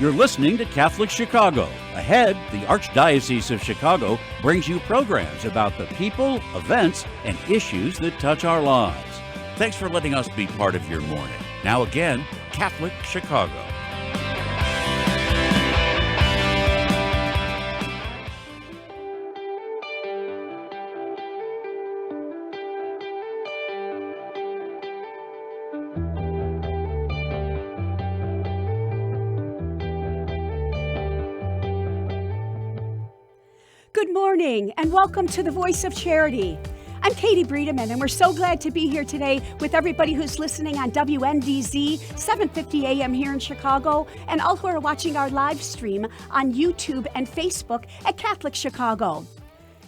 You're listening to Catholic Chicago. Ahead, the Archdiocese of Chicago brings you programs about the people, events, and issues that touch our lives. Thanks for letting us be part of your morning. Now again, Catholic Chicago. Good morning and welcome to the Voice of Charity. I'm Katie Bredemann and we're so glad to be here today with everybody who's listening on WNDZ 750 AM here in Chicago and all who are watching our live stream on YouTube and Facebook at Catholic Chicago.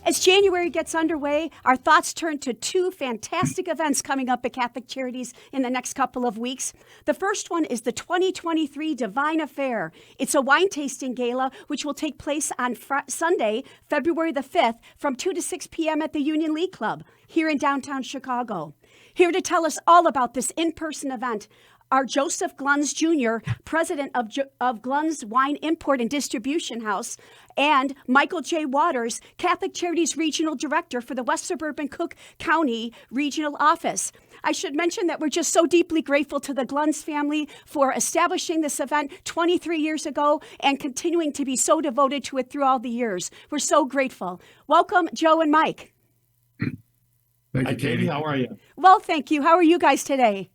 As January gets underway, our thoughts turn to two fantastic events coming up at Catholic Charities in the next couple of weeks. The first one is the 2023 Divine Affair. It's a wine tasting gala which will take place on Sunday, February the 5th from 2 to 6 p.m. at the Union League Club here in downtown Chicago. Here to tell us all about this in-person event are Joseph Glunz Jr., president of Glunz Wine Import and Distribution House, and Michael J. Waters, Catholic Charities Regional Director for the West Suburban Cook County Regional Office. I should mention that we're just so deeply grateful to the Glunz family for establishing this event 23 years ago and continuing to be so devoted to it through all the years. We're so grateful. Welcome, Joe and Mike. Thank you, Katie. How are you? Well, thank you. How are you guys today?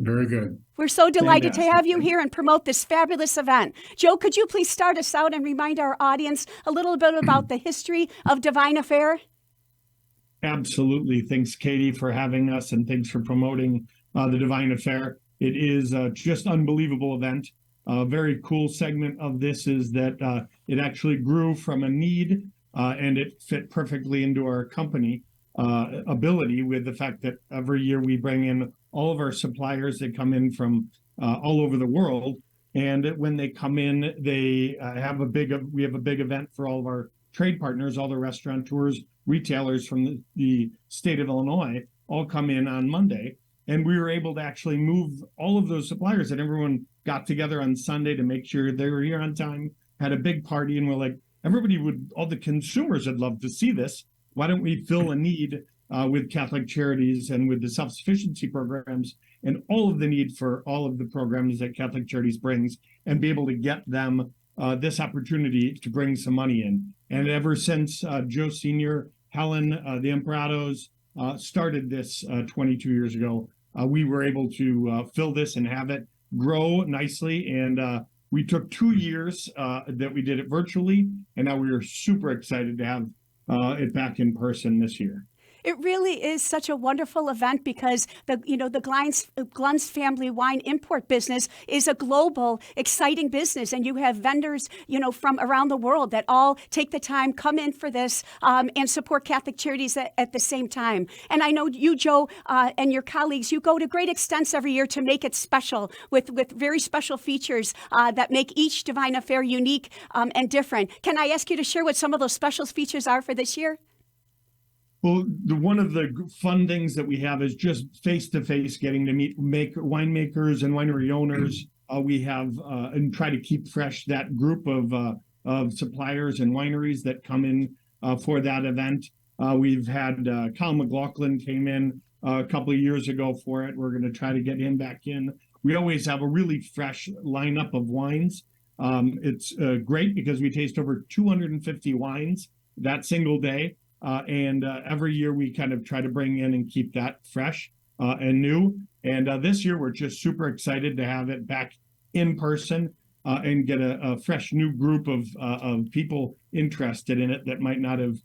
Very good. We're so delighted to have you here and promote this fabulous event. Joe, could you please start us out and remind our audience a little bit about the history of Divine Affair? Absolutely. Thanks, Katie, for having us, and thanks for promoting the Divine Affair. It is just unbelievable event. A very cool segment of this is that it actually grew from a need, and it fit perfectly into our company ability with the fact that every year we bring in all of our suppliers that come in from all over the world. And when they come in, they we have a big event for all of our trade partners, all the restaurateurs, retailers from the state of Illinois, all come in on Monday. And we were able to actually move all of those suppliers, and everyone got together on Sunday to make sure they were here on time, had a big party, and we're like, all the consumers would love to see this. Why don't we fill a need with Catholic Charities and with the self-sufficiency programs and all of the need for all of the programs that Catholic Charities brings, and be able to get them this opportunity to bring some money in. And ever since Joe Sr., Helen, the Imperados started this 22 years ago, we were able to fill this and have it grow nicely. And we took 2 years that we did it virtually, and now we are super excited to have it back in person this year. It really is such a wonderful event because the Glunz family wine import business is a global, exciting business, and you have vendors, from around the world that all take the time, come in for this, and support Catholic Charities at the same time. And I know you, Joe, and your colleagues, you go to great extents every year to make it special with very special features that make each Divine Affair unique and different. Can I ask you to share what some of those special features are for this year? Well, one of the fun things that we have is just face-to-face getting to meet winemakers and winery owners. We have and try to keep fresh that group of suppliers and wineries that come in for that event. We've had Kyle McLaughlin came in a couple of years ago for it. We're going to try to get him back in. We always have a really fresh lineup of wines. It's great because we taste over 250 wines that single day. And every year we kind of try to bring in and keep that fresh and new. And this year we're just super excited to have it back in person and get a fresh new group of people interested in it that might not have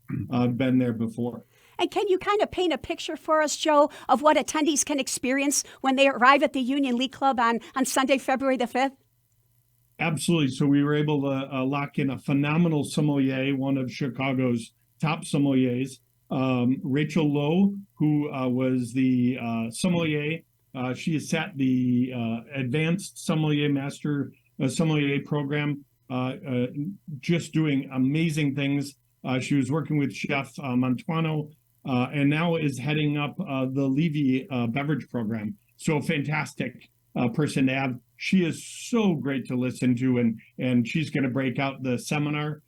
been there before. And can you kind of paint a picture for us, Joe, of what attendees can experience when they arrive at the Union League Club on Sunday, February the 5th? Absolutely. So we were able to lock in a phenomenal sommelier, one of Chicago's top sommeliers, Rachel Lowe, who was the sommelier. She has sat the advanced sommelier master sommelier program, just doing amazing things. She was working with Chef Mantuano, and now is heading up the Levy beverage program. So a fantastic person to have. She is so great to listen to, and she's going to break out the seminar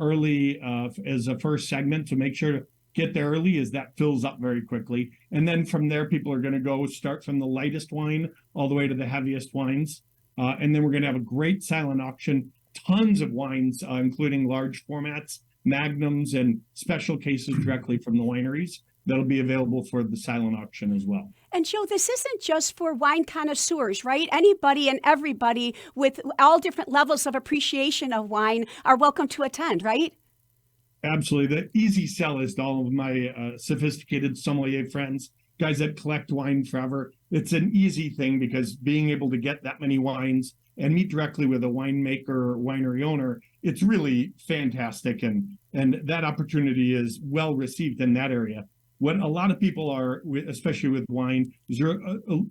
early as a first segment, to make sure to get there early, as that fills up very quickly. And then from there, people are going to go start from the lightest wine all the way to the heaviest wines. And then we're going to have a great silent auction, tons of wines, including large formats, magnums, and special cases directly from the wineries that'll be available for the silent auction as well. And Joe, this isn't just for wine connoisseurs, right? Anybody and everybody with all different levels of appreciation of wine are welcome to attend, right? Absolutely. The easy sell is to all of my sophisticated sommelier friends, guys that collect wine forever. It's an easy thing, because being able to get that many wines and meet directly with a winemaker or winery owner, it's really fantastic. And that opportunity is well received in that area. What a lot of people are, especially with wine, is they're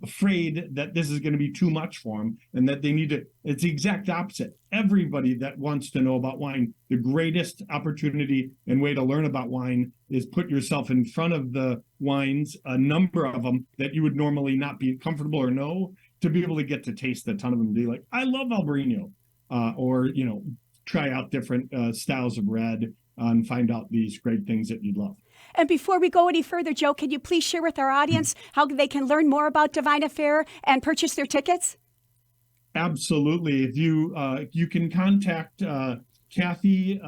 afraid that this is going to be too much for them, and that they need to. It's the exact opposite. Everybody that wants to know about wine, the greatest opportunity and way to learn about wine is put yourself in front of the wines, a number of them that you would normally not be comfortable or know, to be able to get to taste a ton of them and be like, I love Albarino, or try out different styles of red and find out these great things that you'd love. And before we go any further, Joe, can you please share with our audience how they can learn more about Divine Affair and purchase their tickets? Absolutely. If you can contact Kathy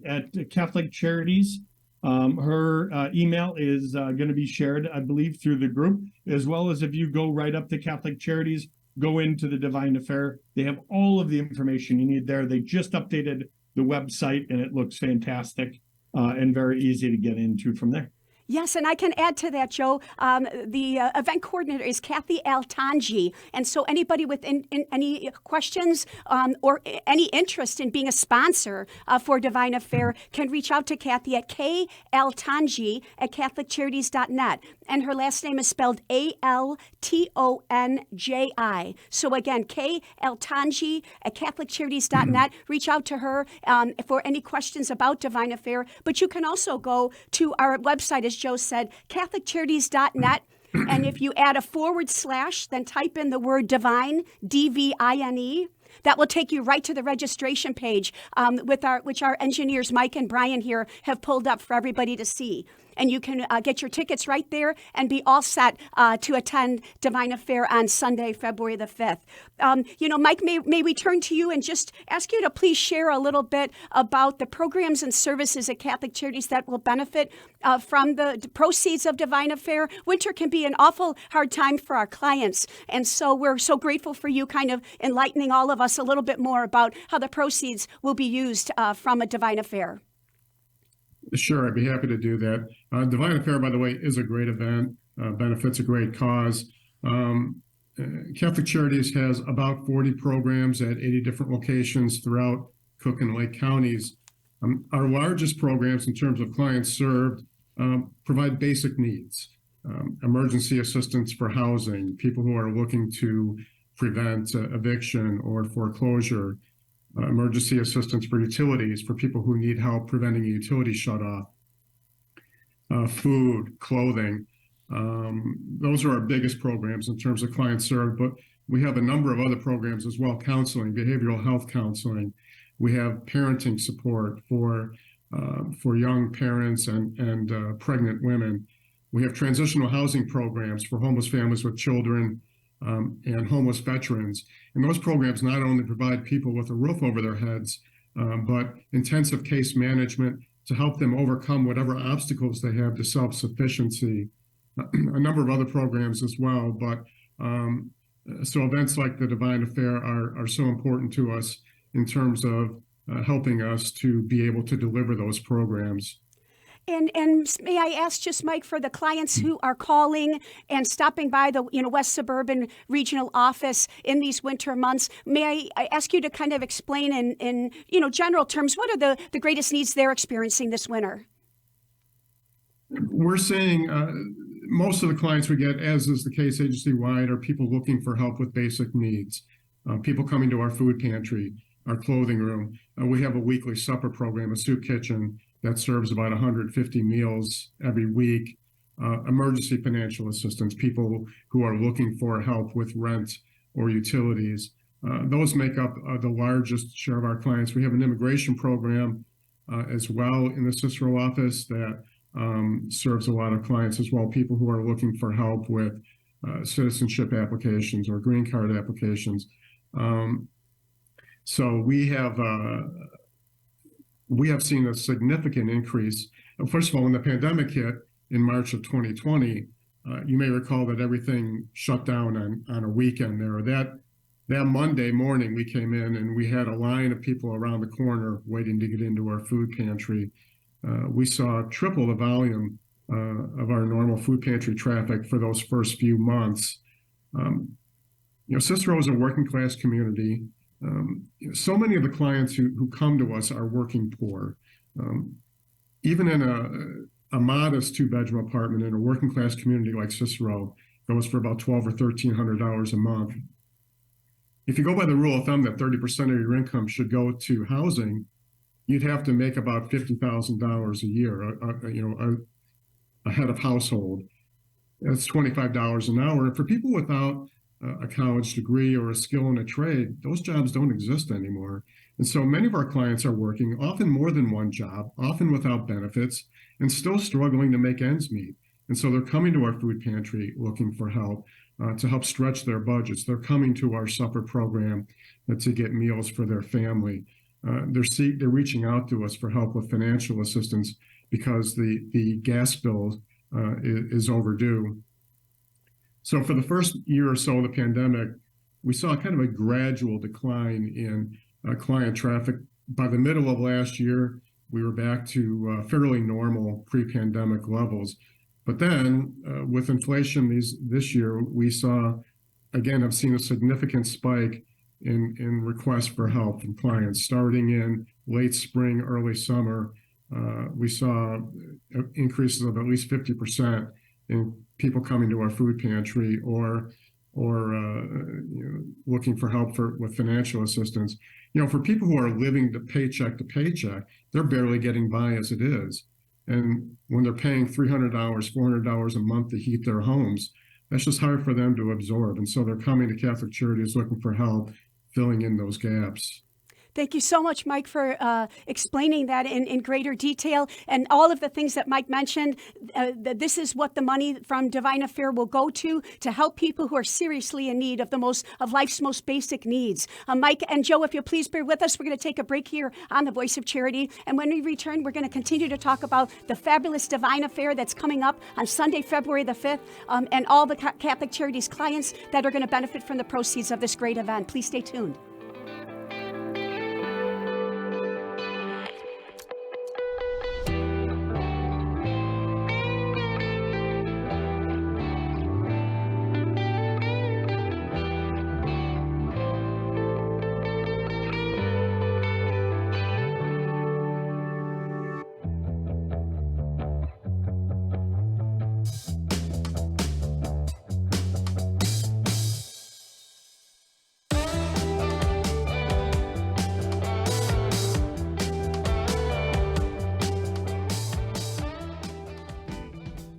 at Catholic Charities. Her email is going to be shared, I believe, through the group, as well as if you go right up to Catholic Charities, go into the Divine Affair. They have all of the information you need there. They just updated the website, and it looks fantastic and very easy to get into from there. Yes, and I can add to that, Joe. The event coordinator is Kathy Altanji. And so anybody with any questions or any interest in being a sponsor for Divine Affair can reach out to Kathy at kaltanji at CatholicCharities.net. And her last name is spelled Altonji. So again, kaltanji at CatholicCharities.net. Reach out to her for any questions about Divine Affair. But you can also go to our website, as Joe said, CatholicCharities.net. And if you add a /, then type in the word divine, DVINE. That will take you right to the registration page, which our engineers, Mike and Brian here, have pulled up for everybody to see. And you can get your tickets right there and be all set to attend Divine Affair on Sunday, February the 5th. Mike, may we turn to you and just ask you to please share a little bit about the programs and services at Catholic Charities that will benefit from the proceeds of Divine Affair. Winter can be an awful hard time for our clients, and so we're so grateful for you kind of enlightening all of us a little bit more about how the proceeds will be used from a Divine Affair. Sure, I'd be happy to do that. Divine Affair, by the way, is a great event, benefits a great cause. Catholic Charities has about 40 programs at 80 different locations throughout Cook and Lake counties. Our largest programs in terms of clients served provide basic needs, emergency assistance for housing, people who are looking to prevent eviction or foreclosure, emergency assistance for utilities, for people who need help preventing a utility shutoff, food, clothing. Those are our biggest programs in terms of clients served, but we have a number of other programs as well: counseling, behavioral health counseling. We have parenting support for young parents and pregnant women. We have transitional housing programs for homeless families with children and homeless veterans. And those programs not only provide people with a roof over their heads, but intensive case management to help them overcome whatever obstacles they have to self-sufficiency. A number of other programs as well. But so events like the Divine Affair are so important to us in terms of helping us to be able to deliver those programs. And may I ask just, Mike, for the clients who are calling and stopping by the West Suburban Regional Office in these winter months, may I ask you to kind of explain in general terms, what are the greatest needs they're experiencing this winter? We're seeing most of the clients we get, as is the case agency-wide, are people looking for help with basic needs. People coming to our food pantry, our clothing room. We have a weekly supper program, a soup kitchen, that serves about 150 meals every week. Emergency financial assistance, people who are looking for help with rent or utilities. Those make up the largest share of our clients. We have an immigration program as well in the Cicero office that serves a lot of clients as well, people who are looking for help with citizenship applications or green card applications. So we have seen a significant increase. First of all, when the pandemic hit in March of 2020, you may recall that everything shut down on a weekend there. That Monday morning, we came in and we had a line of people around the corner waiting to get into our food pantry. We saw triple the volume of our normal food pantry traffic for those first few months. Cicero is a working class community. So many of the clients who come to us are working poor. Even in a modest 2-bedroom apartment in a working class community like Cicero goes for about $1,200 or $1,300 a month. If you go by the rule of thumb that 30% of your income should go to housing, you'd have to make about $50,000 a year, a head of household. That's $25 an hour. And for people without a college degree or a skill in a trade, those jobs don't exist anymore. And so many of our clients are working, often more than one job, often without benefits, and still struggling to make ends meet. And so they're coming to our food pantry looking for help to help stretch their budgets. They're coming to our supper program to get meals for their family. They're reaching out to us for help with financial assistance because the gas bill is overdue. So for the first year or so of the pandemic, we saw kind of a gradual decline in client traffic. By the middle of last year, we were back to fairly normal pre-pandemic levels. But then with inflation this year, we have seen a significant spike in requests for help from clients. Starting in late spring, early summer, we saw increases of at least 50% in people coming to our food pantry or looking for help with financial assistance. For people who are living to paycheck, they're barely getting by as it is. And when they're paying $300, $400 a month to heat their homes, that's just hard for them to absorb. And so they're coming to Catholic Charities looking for help filling in those gaps. Thank you so much, Mike, for explaining that in greater detail and all of the things that Mike mentioned. This is what the money from Divine Affair will go to help people who are seriously in need of life's most basic needs. Mike and Joe, if you'll please bear with us, we're going to take a break here on The Voice of Charity. And when we return, we're going to continue to talk about the fabulous Divine Affair that's coming up on Sunday, February the 5th, and all the Catholic Charities clients that are going to benefit from the proceeds of this great event. Please stay tuned.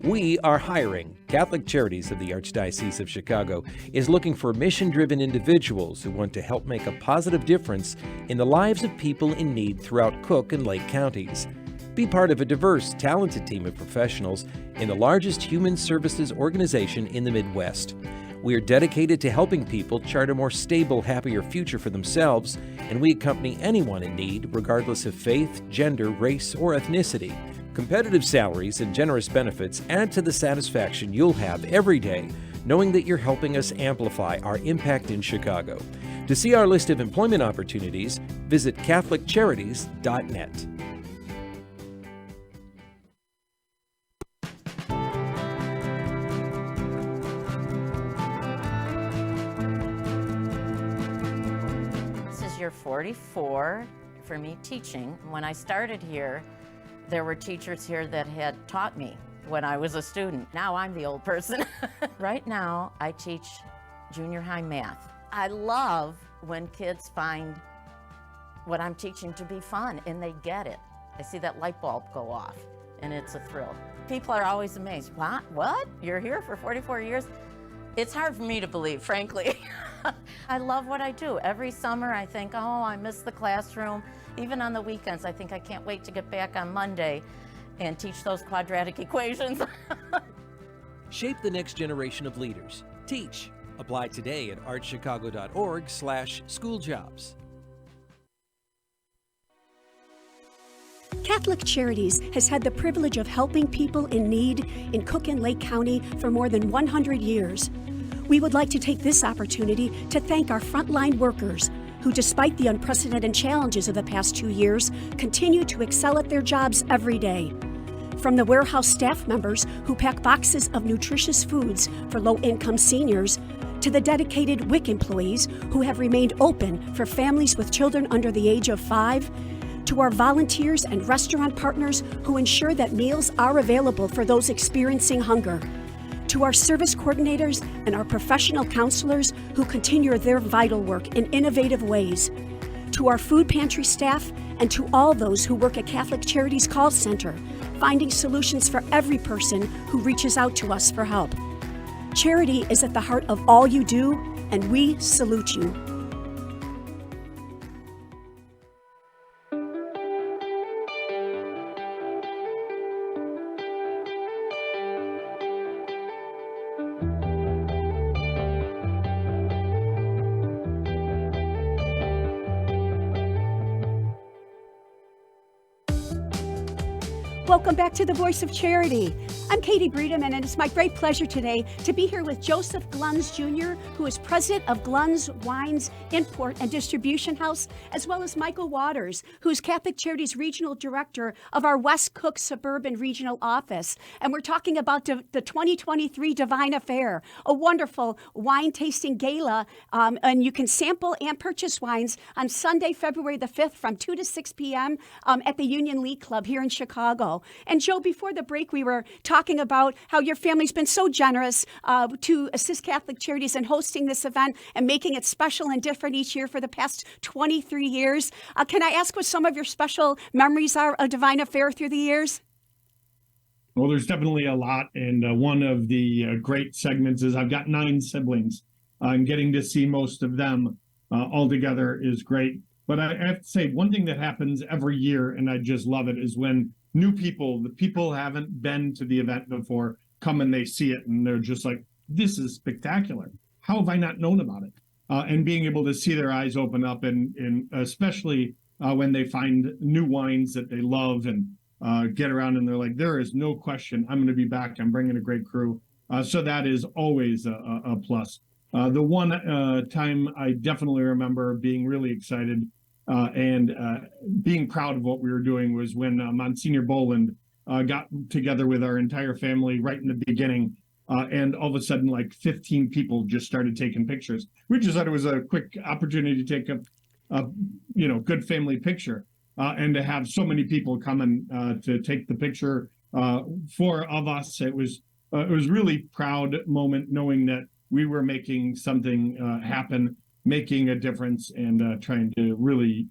We are hiring. Catholic Charities of the Archdiocese of Chicago is looking for mission-driven individuals who want to help make a positive difference in the lives of people in need throughout Cook and Lake counties. Be part of a diverse, talented team of professionals in the largest human services organization in the Midwest. We are dedicated to helping people chart a more stable, happier future for themselves, and we accompany anyone in need, regardless of faith, gender, race, or ethnicity. Competitive salaries and generous benefits add to the satisfaction you'll have every day knowing that you're helping us amplify our impact in Chicago. To see our list of employment opportunities, visit CatholicCharities.net. This is year 44 for me teaching. When I started here, there were teachers here that had taught me when I was a student. Now I'm the old person. Right now, I teach junior high math. I love when kids find what I'm teaching to be fun and they get it. I see that light bulb go off and it's a thrill. People are always amazed. What? You're here for 44 years? It's hard for me to believe, frankly. I love what I do. Every summer I think, oh, I miss the classroom. Even on the weekends, I think I can't wait to get back on Monday and teach those quadratic equations. Shape the next generation of leaders. Teach. Apply today at archchicago.org/schooljobs. Catholic Charities has had the privilege of helping people in need in Cook and Lake County for more than 100 years. We would like to take this opportunity to thank our frontline workers who, despite the unprecedented challenges of the past 2 years, continue to excel at their jobs every day. From the warehouse staff members who pack boxes of nutritious foods for low-income seniors, to the dedicated WIC employees who have remained open for families with children under the age of 5, to our volunteers and restaurant partners who ensure that meals are available for those experiencing hunger, to our service coordinators and our professional counselors who continue their vital work in innovative ways, to our food pantry staff, and to all those who work at Catholic Charities Call Center, finding solutions for every person who reaches out to us for help. Charity is at the heart of all you do, and we salute you. Welcome back to the Voice of Charity. I'm Katie Bredemann, and it's my great pleasure today to be here with Joseph Glunz Jr., who is president of Glunz Wines Import and Distribution House, as well as Michael Waters, who's Catholic Charities Regional Director of our West Cook Suburban Regional Office. And we're talking about the 2023 Divine Affair, a wonderful wine tasting gala, and you can sample and purchase wines on Sunday, February the 5th from 2 to 6 p.m. At the Union League Club here in Chicago. And Joe, before the break, we were talking about how your family's been so generous to assist Catholic Charities in hosting this event and making it special and different each year for the past 23 years. Can I ask what some of your special memories are of Divine Affair through the years? Well, there's definitely a lot. And one of the great segments is I've got 9 siblings, and getting to see most of them all together is great. But I have to say, one thing that happens every year, and I just love it, is when new people, the people haven't been to the event before, come and they see it and they're just like, this is spectacular. How have I not known about it? And being able to see their eyes open up, and especially when they find new wines that they love and get around and they're like, there is no question I'm going to be back. I'm bringing a great crew. So that is always a plus. The one time I definitely remember being really excited and being proud of what we were doing was when Monsignor Boland got together with our entire family right in the beginning, and all of a sudden, like 15 people just started taking pictures. We just thought it was a quick opportunity to take a good family picture, and to have so many people coming to take the picture of us. It was really proud moment knowing that we were making something happen, making a difference, and trying to really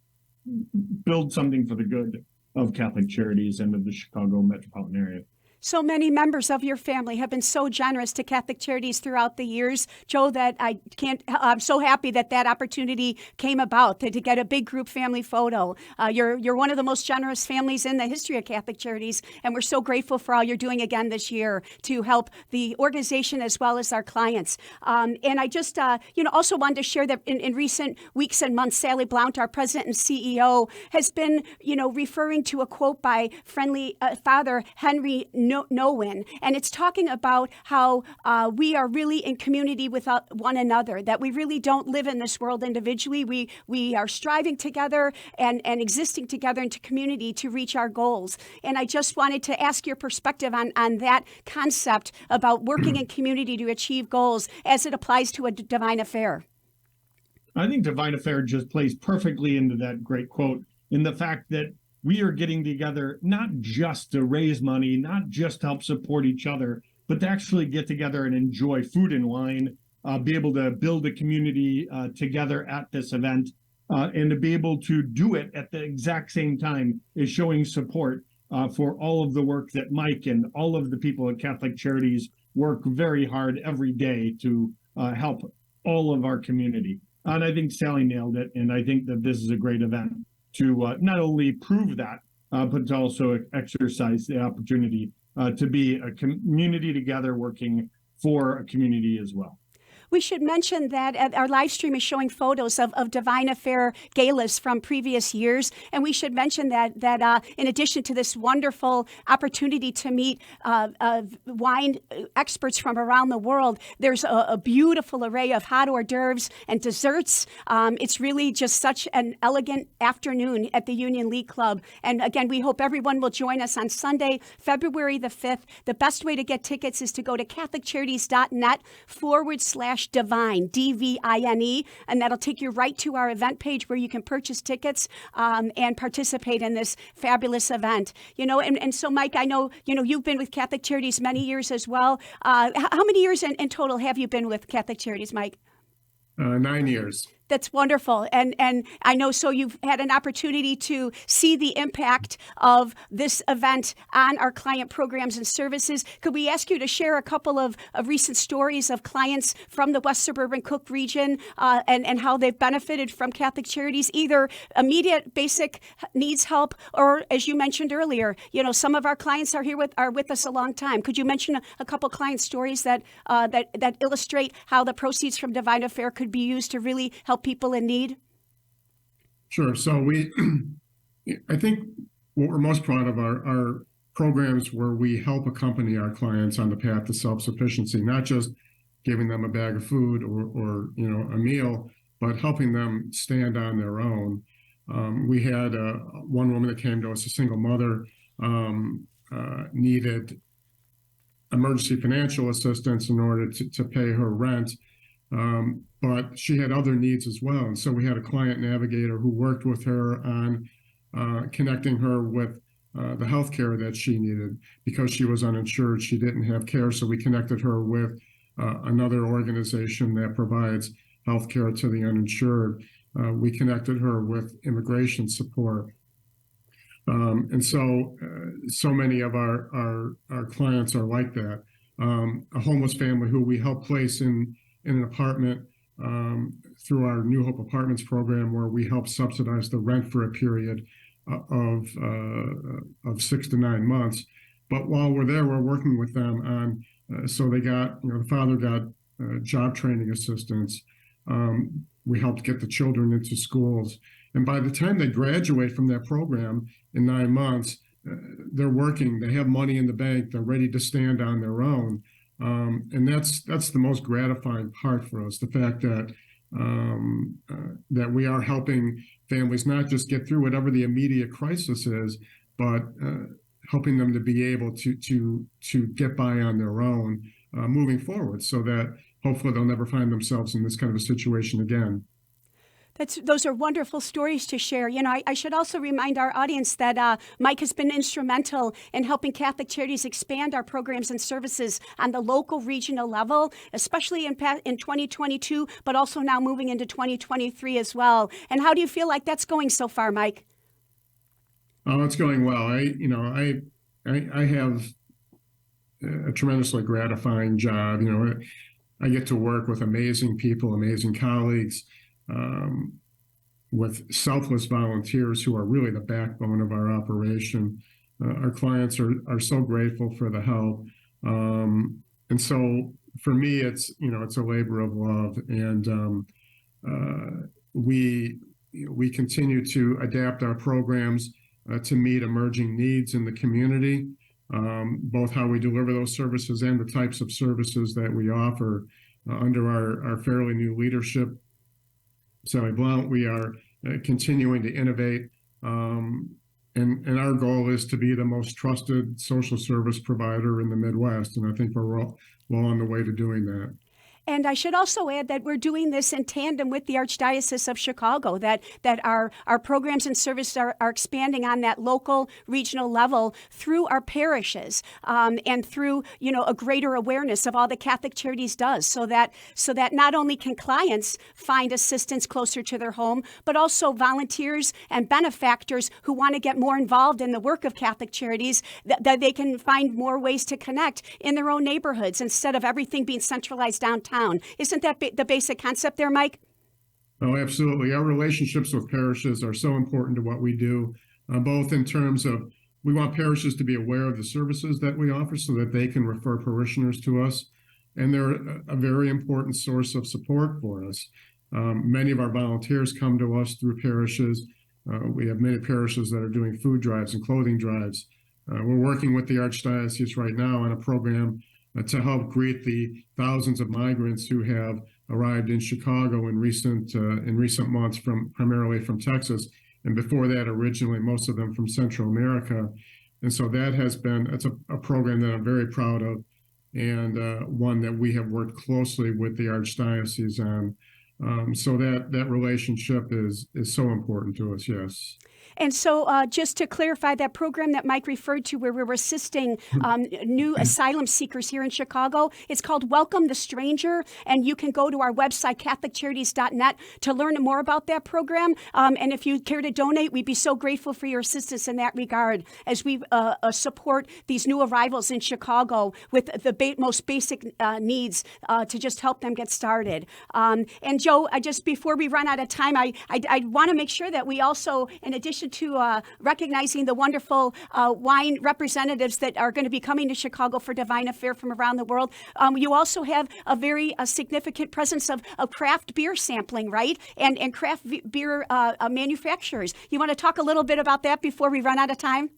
build something for the good of Catholic Charities and of the Chicago metropolitan area. So many members of your family have been so generous to Catholic Charities throughout the years, Joe, that I'm so happy that opportunity came about to get a big group family photo. You're one of the most generous families in the history of Catholic Charities, and we're so grateful for all you're doing again this year to help the organization as well as our clients. And I just, also wanted to share that in recent weeks and months, Sally Blount, our president and CEO, has been, referring to a quote by friendly Father Henry Nowin, and it's talking about how we are really in community with one another, that we really don't live in this world individually. We are striving together and existing together into community to reach our goals. And I just wanted to ask your perspective on that concept about working in community to achieve goals as it applies to a divine affair. I think Divine Affair just plays perfectly into that great quote, in the fact that we are getting together not just to raise money, not just to help support each other, but to actually get together and enjoy food and wine, be able to build a community together at this event, and to be able to do it at the exact same time is showing support for all of the work that Mike and all of the people at Catholic Charities work very hard every day to help all of our community. And I think Sally nailed it. And I think that this is a great event to not only prove that, but to also exercise the opportunity to be a community together working for a community as well. We should mention that our live stream is showing photos of Divine Affair galas from previous years. And we should mention that in addition to this wonderful opportunity to meet wine experts from around the world, there's a beautiful array of hot hors d'oeuvres and desserts. It's really just such an elegant afternoon at the Union League Club. And again, we hope everyone will join us on Sunday, February the 5th. The best way to get tickets is to go to CatholicCharities.net/divine, D-V-I-N-E, and that'll take you right to our event page where you can purchase tickets and participate in this fabulous event. And so, Mike, I know, you've been with Catholic Charities many years as well. How many years in total have you been with Catholic Charities, Mike? 9 years. That's wonderful. And I know, so you've had an opportunity to see the impact of this event on our client programs and services. Could we ask you to share a couple of recent stories of clients from the West Suburban Cook region and how they've benefited from Catholic Charities, either immediate basic needs help or, as you mentioned earlier, some of our clients are with us a long time. Could you mention a couple client stories that illustrate how the proceeds from Divine Affair could be used to really help people in need? Sure. So I think what we're most proud of are programs where we help accompany our clients on the path to self-sufficiency, not just giving them a bag of food or a meal, but helping them stand on their own. We had one woman that came to us, a single mother, needed emergency financial assistance in order to pay her rent. But she had other needs as well. And so we had a client navigator who worked with her on connecting her with the health care that she needed. Because she was uninsured, she didn't have care. So we connected her with another organization that provides health care to the uninsured. We connected her with immigration support. And so many of our clients are like that. A homeless family who we help place in an apartment through our New Hope Apartments program, where we help subsidize the rent for a period of 6 to 9 months. But while we're there, we're working with them on, so they got, the father got job training assistance. We helped get the children into schools. And by the time they graduate from that program in 9 months, they're working, they have money in the bank, they're ready to stand on their own. And that's the most gratifying part for us, the fact that that we are helping families not just get through whatever the immediate crisis is, but helping them to be able to get by on their own moving forward, so that hopefully they'll never find themselves in this kind of a situation again. Those are wonderful stories to share. I should also remind our audience that Mike has been instrumental in helping Catholic Charities expand our programs and services on the local, regional level, especially in 2022, but also now moving into 2023 as well. And how do you feel like that's going so far, Mike? Oh, it's going well. I have a tremendously gratifying job. I get to work with amazing people, amazing colleagues. With selfless volunteers who are really the backbone of our operation. Our clients are so grateful for the help. And so for me, it's a labor of love. And we continue to adapt our programs to meet emerging needs in the community, both how we deliver those services and the types of services that we offer. Under our fairly new leadership, Sally Blount, we are continuing to innovate, and our goal is to be the most trusted social service provider in the Midwest, and I think we're well on the way to doing that. And I should also add that we're doing this in tandem with the Archdiocese of Chicago, that our programs and services are expanding on that local, regional level through our parishes, and through, a greater awareness of all that Catholic Charities does, so that not only can clients find assistance closer to their home, but also volunteers and benefactors who want to get more involved in the work of Catholic Charities, that they can find more ways to connect in their own neighborhoods instead of everything being centralized downtown. Isn't that the basic concept there, Mike? Oh, absolutely. Our relationships with parishes are so important to what we do, both in terms of we want parishes to be aware of the services that we offer so that they can refer parishioners to us. And they're a very important source of support for us. Many of our volunteers come to us through parishes. We have many parishes that are doing food drives and clothing drives. We're working with the Archdiocese right now on a program to help greet the thousands of migrants who have arrived in Chicago in recent months, primarily from Texas, and before that, originally most of them from Central America. And so that's a program that I'm very proud of, and one that we have worked closely with the Archdiocese on. So that relationship is so important to us. Yes. And so just to clarify, that program that Mike referred to where we're assisting new asylum seekers here in Chicago, it's called Welcome the Stranger. And you can go to our website, CatholicCharities.net, to learn more about that program. And if you care to donate, we'd be so grateful for your assistance in that regard as we support these new arrivals in Chicago with the most basic needs to just help them get started. And Joe, just before we run out of time, I want to make sure that we also, in addition to recognizing the wonderful wine representatives that are going to be coming to Chicago for Divine Affair from around the world, you also have a very significant presence of craft beer sampling, right? And craft beer manufacturers. You want to talk a little bit about that before we run out of time?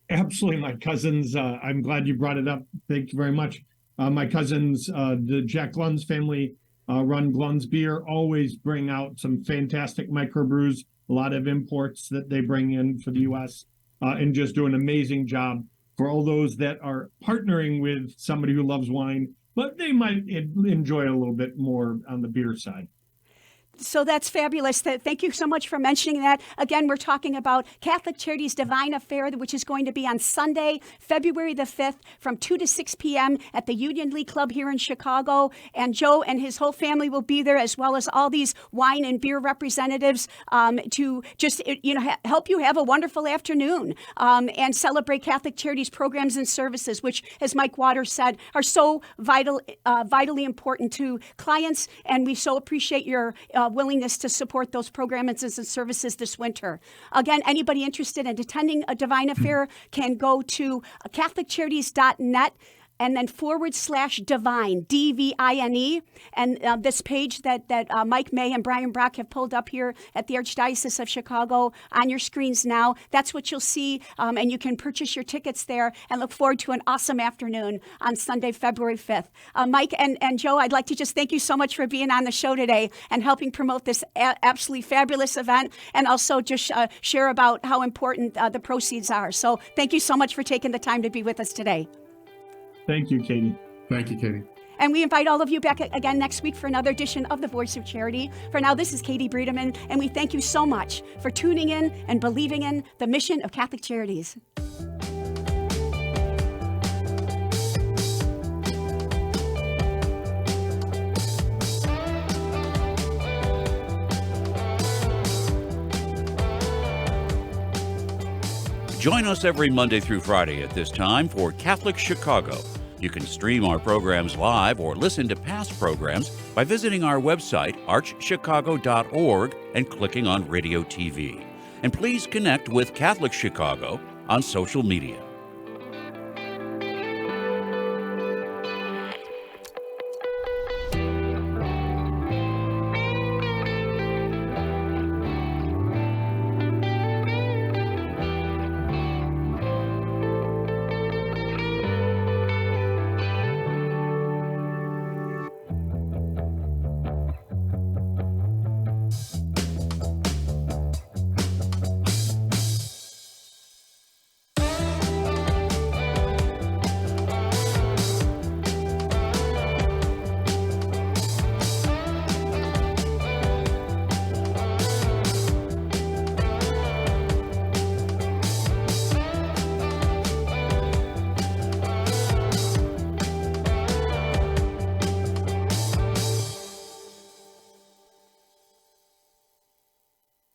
Absolutely. My cousins, I'm glad you brought it up. Thank you very much. My cousins, the Jack Glunz family, run Glunz Beer, always bring out some fantastic microbrews, a lot of imports that they bring in for the U.S., and just do an amazing job for all those that are partnering with somebody who loves wine, but they might enjoy a little bit more on the beer side. So that's fabulous. Thank you so much for mentioning that. Again, we're talking about Catholic Charities Divine Affair, which is going to be on Sunday, February the 5th from 2 to 6 p.m. at the Union League Club here in Chicago. And Joe and his whole family will be there, as well as all these wine and beer representatives to just help you have a wonderful afternoon and celebrate Catholic Charities programs and services, which, as Mike Waters said, are so vitally important to clients. And we so appreciate your willingness to support those programs and services this winter. Again, anybody interested in attending a Divine Affair can go to CatholicCharities.net and then /divine, D-V-I-N-E. And this page that Mike May and Brian Brock have pulled up here at the Archdiocese of Chicago on your screens now, that's what you'll see. And you can purchase your tickets there and look forward to an awesome afternoon on Sunday, February 5th. Mike and Joe, I'd like to just thank you so much for being on the show today and helping promote this absolutely fabulous event, and also just share about how important the proceeds are. So thank you so much for taking the time to be with us today. Thank you, Katie. Thank you, Katie. And we invite all of you back again next week for another edition of The Voice of Charity. For now, this is Katie Bredemann, and we thank you so much for tuning in and believing in the mission of Catholic Charities. Join us every Monday through Friday at this time for Catholic Chicago. You can stream our programs live or listen to past programs by visiting our website, archchicago.org, and clicking on Radio TV. And please connect with Catholic Chicago on social media.